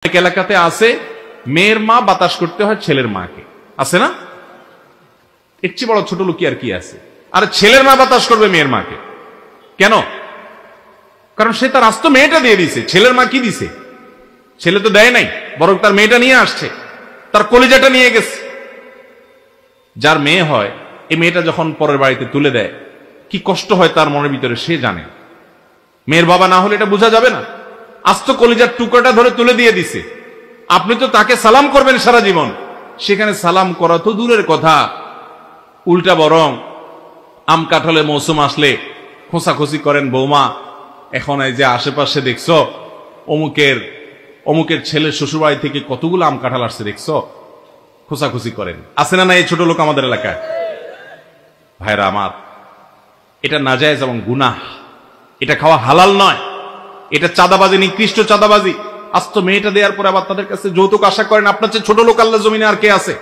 এক এলাকাতে আছে মেয়ের মা বাতাস করতে হয় ছেলের মাকে, আছে না? এর চেয়ে বড় ছোট লোক আর কি আছে? আর ছেলের মা বাতাস করবে মেয়ের মাকে কেন? কারণ সে তার আস্ত মেয়েটা দিয়ে দিছে। ছেলের মা কি দিছে? ছেলে তো দেয় নাই, বরং তার মেয়েটা নিয়ে আসছে, তার কলিজাটা নিয়ে গেছে। যার মেয়ে হয় এই মেয়েটা যখন পরের বাড়িতে তুলে দেয় কি কষ্ট হয় তার মনের ভিতরে সে জানে। মেয়ের বাবা না হলে এটা বোঝা যাবে না। আস্ত কলিজার টুকরাটা ধরে তুলে দিয়ে দিছে, আপনি তো তাকে সালাম করবেন সারা জীবন, সেখানে সালাম করা তো দূরের কথা, উল্টা বরং আম কাঁঠালের মৌসুম আসলে খোঁচাখুচি করেন, বৌমা এখন এই যে আশেপাশে দেখছো অমুকের ছেলের শ্বশুরবাড়ি থেকে কতগুলো আম কাঁঠাল আসছে দেখছো, খোঁচাখুচি করেন। আছে না না এই ছোট লোক আমাদের এলাকায়? ভাইরা আমার, এটা নাজায়েজ এবং গুনাহ, এটা খাওয়া হালাল নয়, এটা চাঁদাবাজি, নিকৃষ্ট চাঁদাবাজি। আস্ত মেয়েটা দেওয়ার পরে আবার তাদের কাছে যৌতুক আশা করেন। আপনার চেয়ে ছোট লোক আল্লাহ জমিনে আর কে আছে?